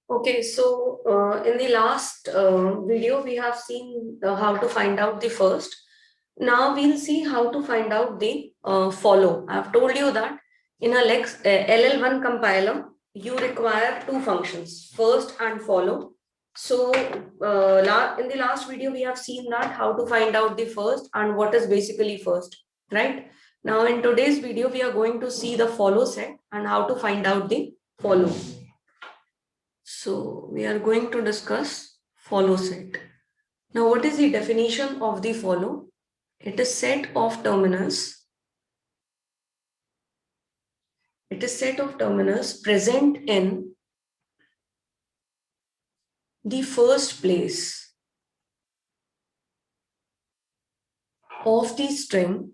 Okay, so in the last video, we have seen how to find out the first. Now we'll see how to find out the follow. I've told you that in a LL1 compiler, you require two functions, first and follow. So in the last video, we have seen that how to find out the first and what is basically first, right? Now in today's video, we are going to see the follow set and how to find out the follow. So we are going to discuss follow set. Now, what is the definition of the follow? It is set of terminals. It is set of terminals present in the first place of the string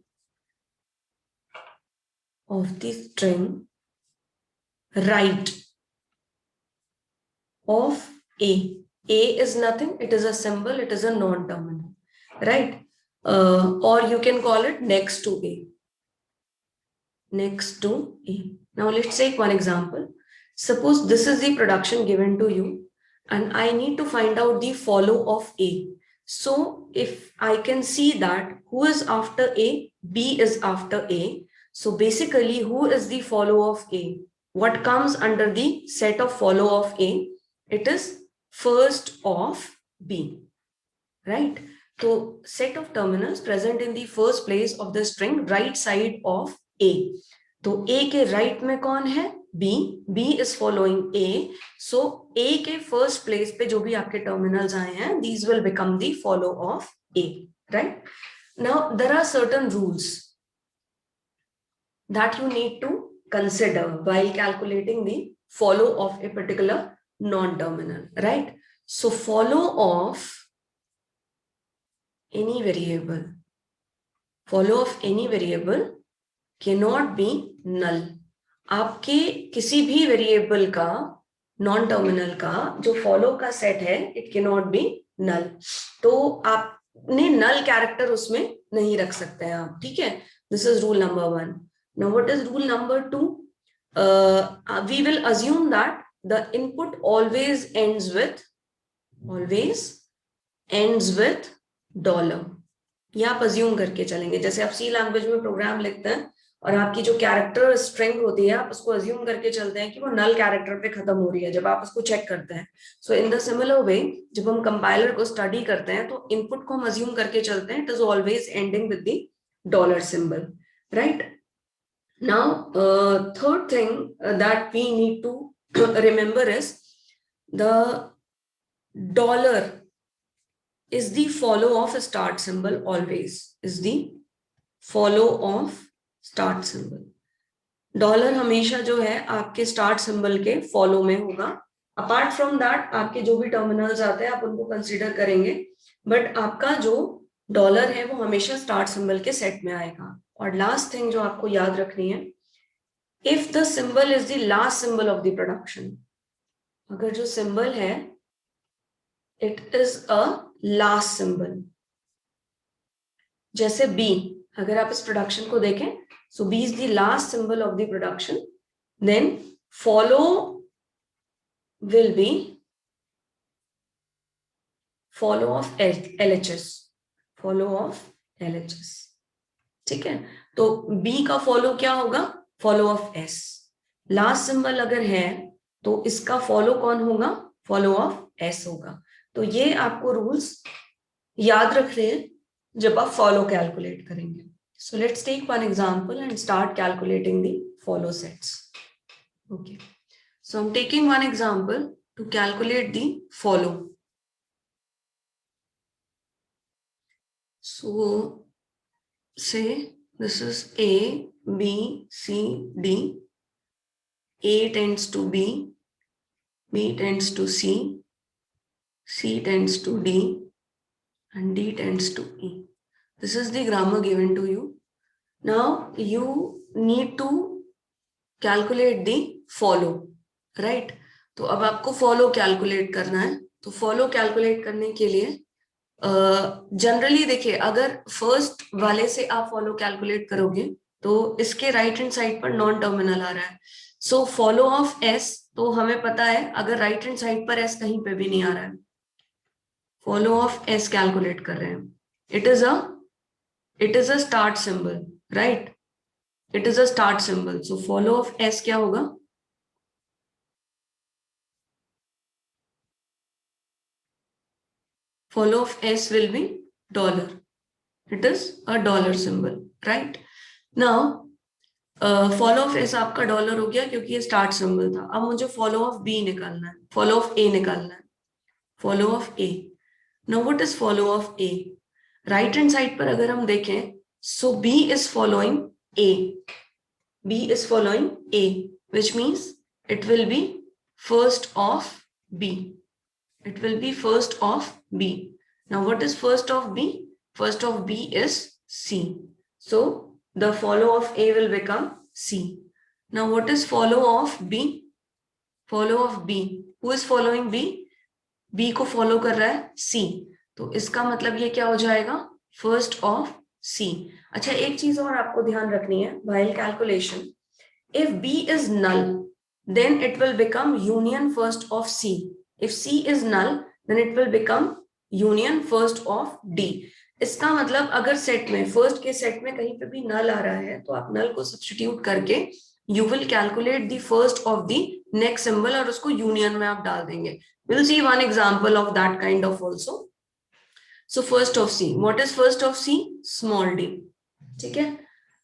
right of A. A is nothing, it is a symbol, it is a non-terminal, right? Or you can call it next to A. Next to A. Now let's take one example. Suppose this is the production given to you and I need to find out the follow of A. So if I can see that who is after A, B is after A. So basically who is the follow of A? What comes under the set of follow of A? It is first of B, right? So set of terminals present in the first place of the string right side of A. तो A के right में कौन है? B. B is following A. So A के first place पे जो भी आपके terminals आए हैं, these will become the follow of A, right? Now there are certain rules that you need to consider while calculating the follow of a particular non-terminal, right? So follow of any variable cannot be null. आपके किसी भी variable का non terminal का जो follow का set है it can not be null. तो आपने नल कैरेक्टर उसमें नहीं रख सकते हैं आप, ठीक है. This is rule number 1. Now what is rule number 2? We will assume that the input always ends with dollar. ये आप अज्यूम करके चलेंगे. जैसे आप सी लैंग्वेज में प्रोग्राम लिखते हैं और आपकी जो कैरेक्टर स्ट्रिंग होती है आप उसको अज्यूम करके चलते हैं कि वो नल कैरेक्टर पे खत्म हो रही है जब आप उसको चेक करते हैं. सो इन द सिमिलर वे जब हम कंपाइलर को स्टडी करते हैं तो इनपुट को हम अज्यूम करके चलते हैं. It is always ending with the dollar symbol, right. Now third thing that we need to remember is the dollar is the follow of a start symbol. Always is the follow of start symbol. Dollar हमेशा जो है आपके start symbol के follow में होगा. Apart from that आपके जो भी टर्मिनल्स आते हैं आप उनको कंसीडर करेंगे, बट आपका जो डॉलर है वो हमेशा स्टार्ट सिंबल के सेट में आएगा. और लास्ट थिंग जो आपको याद रखनी है, if the symbol is the last symbol of the production, अगर जो सिंबल है it is a last symbol, जैसे B, अगर आप इस प्रोडक्शन को देखें, so B is the last symbol of the production, then follow will be follow of LHS, ठीक है. तो B का फॉलो क्या होगा? Follow of S. Last symbol अगर है तो इसका फॉलो कौन होगा? फॉलो ऑफ S होगा. तो ये आपको रूल्स याद रख रहे हैं जब आप फॉलो कैलकुलेट करेंगे. So let's take one example and start calculating the follow sets. Okay, so I am taking one example to calculate the follow. So say this is A, B, C, D. A tends to B, B tends to C, C tends to D, and D tends to E. This is the grammar given to you. Now you need to calculate the follow, right? तो अब आपको follow calculate करना है. तो follow calculate करने के लिए generally देखिए, अगर फर्स्ट वाले से आप follow calculate करोगे तो इसके राइट हैंड साइड पर नॉन टर्मिनल आ रहा है. सो फॉलो ऑफ एस, तो हमें पता है अगर राइट हैंड साइड पर एस कहीं पे भी नहीं आ रहा है, फॉलो ऑफ एस कैलकुलेट कर रहे हैं, it is a start symbol, right, it is a start symbol, so follow of S क्या होगा, follow of s will be dollar, it is a dollar symbol, right? Now follow of S आपका dollar हो गया क्योंकि ये start symbol था। अब मुझे फॉलो ऑफ बी निकालना है, फॉलो ऑफ ए निकालना है, follow of A. Now what is follow of A? Right hand side पर अगर हम देखें, so B is following A, B is following A, which means it will be first of B, it will be first of B. Now what is first of B? First of B is C. So the follow of A will become C. Now what is follow of B? Follow of B. Who is following B? B को follow कर रहा है C. तो इसका मतलब ये क्या हो जाएगा? First of C. अच्छा, एक चीज और आपको ध्यान रखनी है while calculation. If B is null, then it will become union first of C. If C is null, then it will become union first of D. इसका मतलब अगर सेट में, फर्स्ट के सेट में कहीं पे भी नल आ रहा है तो आप नल को सब्स्टिट्यूट करके you will calculate the first of the next symbol और उसको यूनियन में आप डाल देंगे। Will see one example of that kind of also. So first of C, what is first of C? Small D, ठीक है।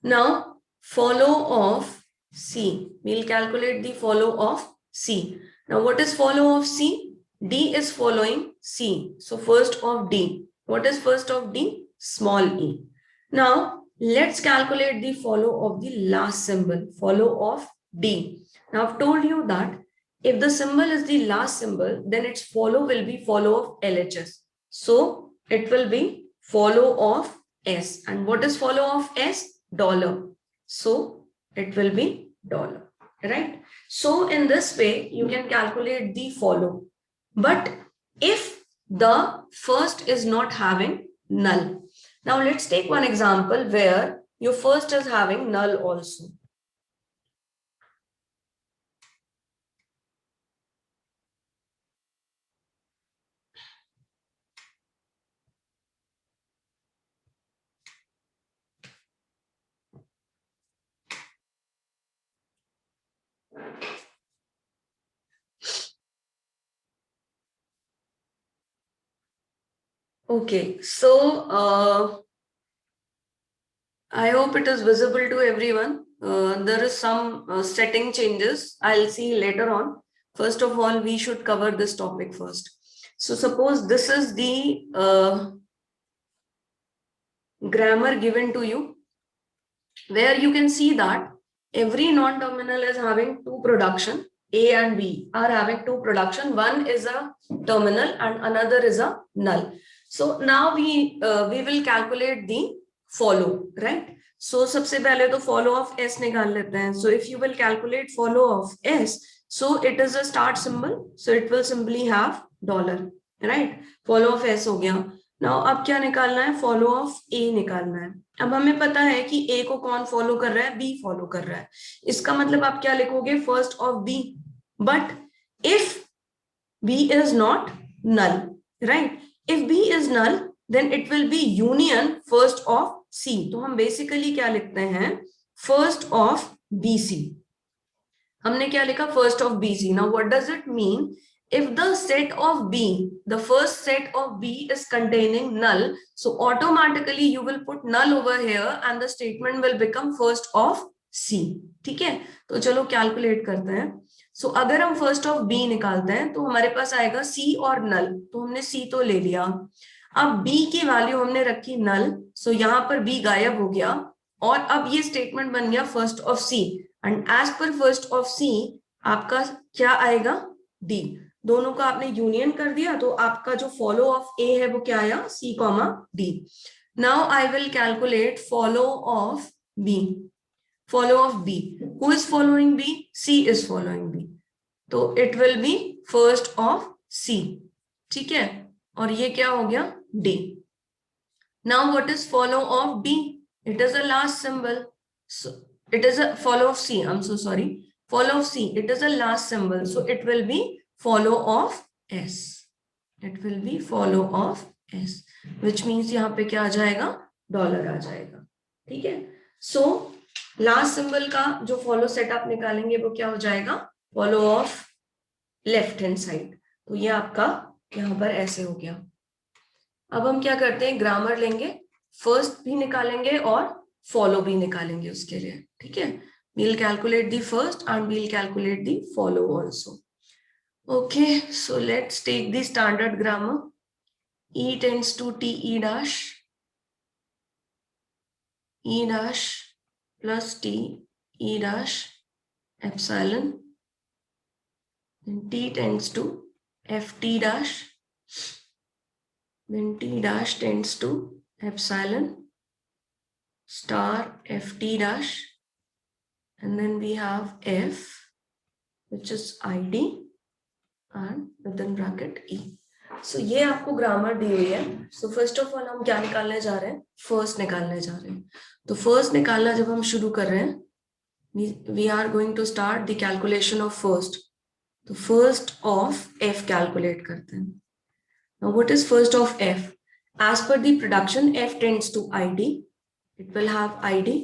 Now follow of C, we'll calculate the follow of C. Now what is follow of C? D is following C, so first of D. What is first of D? Small e. Now let's calculate the follow of the last symbol, follow of D. Now I've told you that if the symbol is the last symbol, then its follow will be follow of LHS, so it will be follow of S. And what is follow of S? Dollar, so it will be dollar, right? So in this way you can calculate the follow. But if the first is not having null, now let's take one example where your first is having null also. Okay, so I hope it is visible to everyone. There is some setting changes I'll see later on. First of all, we should cover this topic first. So suppose this is the grammar given to you, where you can see that every non-terminal is having two production. A and B are having two production. One is a terminal and another is a null. So now we will calculate the follow, right? So सबसे पहले तो follow of S निकाल लेते हैं. So if you will calculate follow of S, so it is a start symbol, so it will simply have dollar, right? Follow of S हो गया. Now अब क्या निकालना है? Follow of A निकालना है. अब हमें पता है कि A को कौन फॉलो कर रहा है? B फॉलो कर रहा है. इसका मतलब आप क्या लिखोगे? First of B. But if B is not null, right? If B is null, then it will be union first of C. तो हम बेसिकली क्या लिखते हैं? First of BC. हमने क्या लिखा? First of BC. Now what does it mean? If the set of B, the first set of B is containing null, so automatically you will put null over here and the statement will become first of C. ठीक है, तो चलो calculate करते हैं. So अगर हम first of B निकालते हैं तो हमारे पास आएगा C और null, तो हमने C तो ले लिया. अब B की वैल्यू हमने रखी null, so यहाँ पर B गायब हो गया और अब ये स्टेटमेंट बन गया first of C. And as per first of C आपका क्या आएगा? D. दोनों का आपने यूनियन कर दिया तो आपका जो फॉलो ऑफ ए है वो क्या आया? C, D. Now I will calculate follow of B. Follow of B. Who is following B? C is following B. तो it will be first of C. ठीक है, और ये क्या हो गया? D. Now what is follow of D? It is a last symbol. So it is a follow of C. I'm so sorry. follow of C, it is a last symbol, so it will be follow of S. It will be follow of S, which means यहाँ पे क्या आ जाएगा, dollar आ जाएगा. ठीक है. So last symbol का जो follow set आप निकालेंगे वो क्या हो जाएगा, follow of left hand side. तो ये आपका यहाँ पर ऐसे हो गया. अब हम क्या करते हैं, ग्रामर लेंगे, फर्स्ट भी निकालेंगे और फॉलो भी निकालेंगे उसके लिए. ठीक है. we'll calculate the first and we'll calculate the follow also. Okay, so let's take the standard grammar. E tends to T E dash, E dash plus T E dash epsilon, then T tends to F T dash, then T dash tends to epsilon star F T dash, and then we have F, which is ID, and within bracket E. So ये आपको grammar दी हुई है. So first of all हम क्या निकालने जा रहे हैं, फर्स्ट निकालने जा रहे हैं. तो फर्स्ट निकालना जब हम शुरू कर रहे हैं, we are going to start the calculation of first. तो first of F calculate करते हैं. Now what is first of F? As per the production, F tends to ID. It will have ID.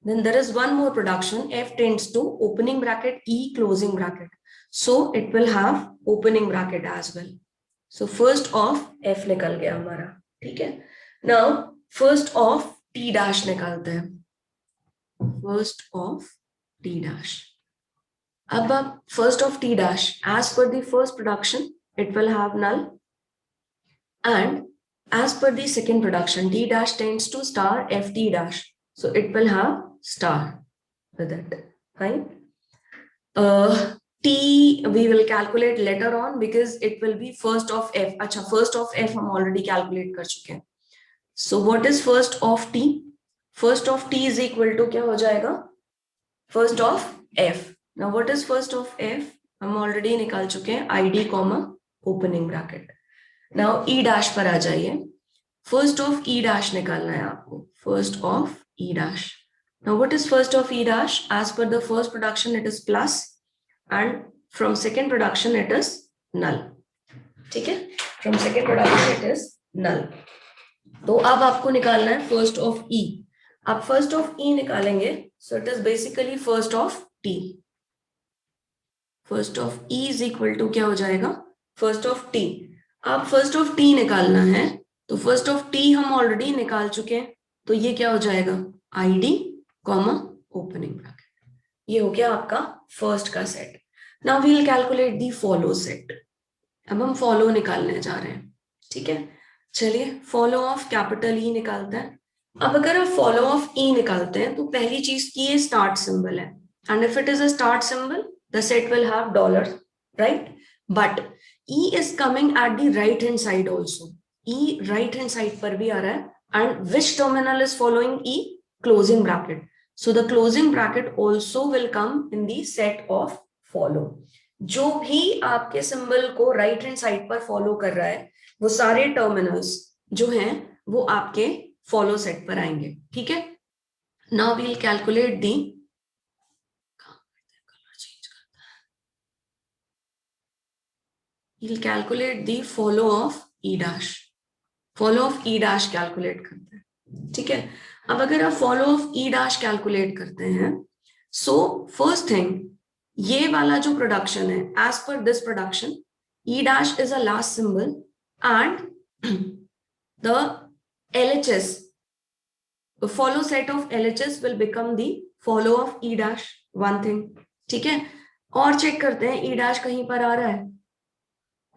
Then there is one more production, F tends to opening bracket E closing bracket. So it will have opening bracket as well. So first of F निकल गया हमारा. ठीक है. Now first of T dash निकालते हैं. First of T dash. अब first of T dash, as per the first production, it will have null. And as per the second production, T dash tends to star F T dash. So it will have star with it. Fine. T we will calculate later on because it will be first of F. अच्छा, first of F हम already calculate कर चुके हैं. So what is first of T? First of T is equal to क्या हो जाएगा? First of F. Now what is first of F? हम already निकाल चुके हैं, ID comma opening bracket. Now E dash पर आ जाइए. First of E dash निकालना है आपको. First of E dash. Now what is first of E dash? As per the first production it is plus, and from second production it is null. ठीक है. From second production it is null. तो अब आपको निकालना है first of E. आप first of E निकालेंगे, so it is basically first of T. First of E is equal to क्या हो जाएगा? First of T. आप first of T निकालना है, तो first of T हम already निकाल चुके हैं, तो ये क्या हो जाएगा? ID, opening bracket. ये हो गया आपका फर्स्ट का set. Now we will calculate the follow set. अब हम फॉलो निकालने जा रहे हैं. ठीक है. चलिए फॉलो ऑफ कैपिटल ई निकालते हैं. अब अगर आप फॉलो ऑफ ई निकालते हैं तो पहली चीज की ये स्टार्ट सिंबल है, and if it is a start symbol the set will have dollar, right. But E is coming at the right hand side also. E right hand side पर भी आ रहा है, and which terminal is following E? closing bracket. So the closing bracket also will come in the set of follow. जो भी आपके symbol को right hand side पर follow कर रहा है वो सारे टर्मिनल्स जो हैं वो आपके फॉलो सेट पर आएंगे. ठीक है. Now we will calculate the we'll calculate the follow of E dash. Follow of E dash calculate करते हैं. ठीक है. अब अगर आप follow of E dash calculate करते हैं, सो फर्स्ट थिंग ये वाला जो प्रोडक्शन है, as per this production E dash is a last symbol and the LHS, follow set of LHS will become the follow of E dash. One thing. ठीक है. और check करते हैं E dash कहीं पर आ रहा है.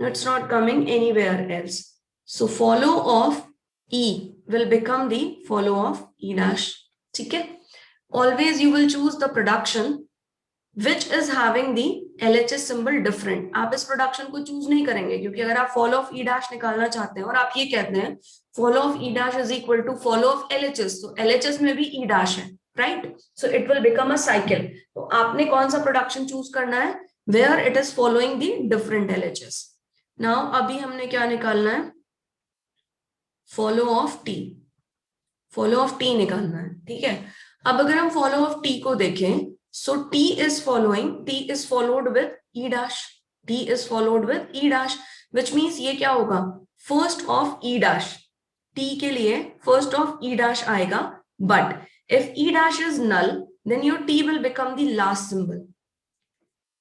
It's not coming anywhere else. So follow of E will become the follow of E dash. ठीक है. Always you will choose the production which is having the LHS symbol different. आप इस production को choose नहीं करेंगे, क्योंकि अगर आप follow of E dash निकालना चाहते हैं और आप ये कहते हैं follow of E dash is equal to follow of LHS, तो LHS में भी E dash है, right? So it will become a cycle. तो आपने कौन सा production choose करना है where it is following the different LHS. Now अभी हमने क्या निकालना है? Follow of T. Follow of T निकालना है. ठीक है. अब अगर हम फॉलो ऑफ टी को देखें, So T is followed with E dash. T is followed with E dash, which means ये क्या होगा, first of E dash. T के लिए first of E dash आएगा, but if E dash is null, then your T will become the last symbol.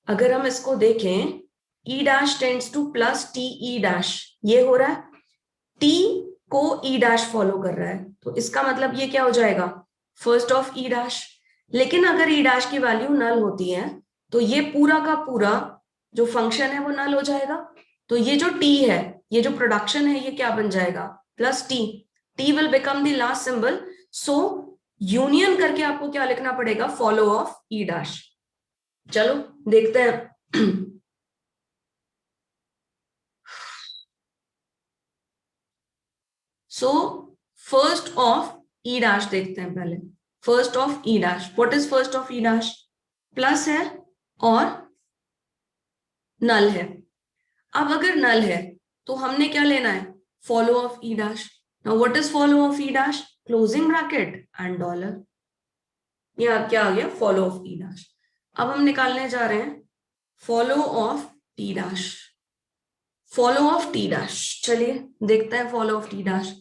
अगर हम इसको देखें, E dash tends to plus T E dash, ये हो रहा है, T को E dash फॉलो कर रहा है, तो इसका मतलब ये क्या हो जाएगा, फर्स्ट ऑफ E dash. लेकिन अगर E dash की वैल्यू नल होती है तो ये पूरा का पूरा जो फंक्शन है वो नल हो जाएगा. तो ये जो T है, ये जो प्रोडक्शन है, ये क्या बन जाएगा, plus T. T will become the last symbol. So union करके आपको क्या लिखना पड़ेगा, फॉलो ऑफ E dash. चलो देखते हैं. सो फर्स्ट ऑफ E dash देखते हैं पहले. First of E dash, what is first of E dash, plus है और नल है. अब अगर नल है तो हमने क्या लेना है, follow of E dash. Now what is follow of E dash, closing bracket and dollar. ये क्या आ गया, फॉलो ऑफ E dash. अब हम निकालने जा रहे हैं follow of T dash. Follow of T dash, चलिए देखते हैं follow of T dash.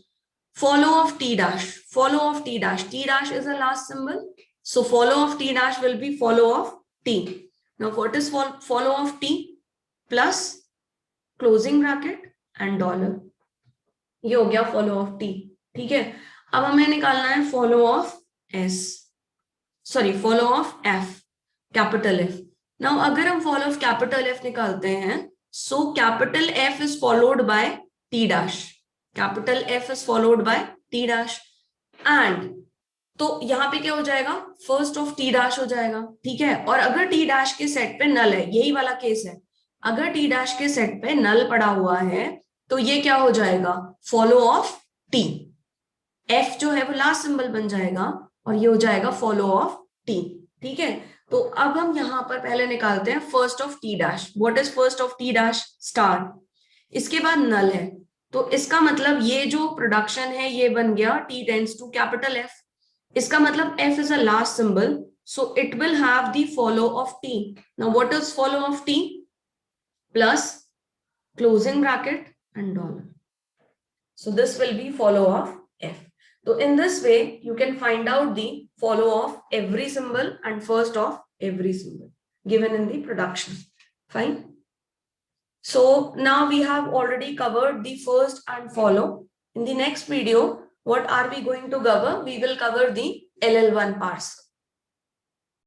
Follow of T dash, follow of T dash. T dash is a last symbol, so follow of T dash will be follow of T. Now what is follow of T, plus closing bracket and dollar. ये हो गया follow of T. ठीक है, अब हमें निकालना है follow of S, sorry follow of F, capital F. Now अगर हम follow of capital F निकालते हैं, so capital F is followed by T dash. Capital F is followed by T dash, and तो यहाँ पे क्या हो जाएगा, फर्स्ट ऑफ T dash हो जाएगा. ठीक है, और अगर T dash के सेट पे नल है, यही वाला केस है, अगर T dash के सेट पे नल पड़ा हुआ है तो ये क्या हो जाएगा, फॉलो ऑफ T. F जो है वो लास्ट सिंबल बन जाएगा और ये हो जाएगा फॉलो ऑफ T. ठीक है, तो अब हम यहाँ पर पहले निकालते हैं first of T dash. What is first of T dash, star. इसके बाद नल है, तो इसका मतलब ये जो प्रोडक्शन है ये बन गया T tends to capital F. इसका मतलब F is a last symbol, so it will have the follow of T. Now what is follow of T, plus closing bracket and dollar. So this will be follow of F. So in this way you can find out the follow of every symbol and first of every symbol given in the production. Fine. So now we have already covered the first and follow. In the next video, what are we going to cover? We will cover the LL1 parser.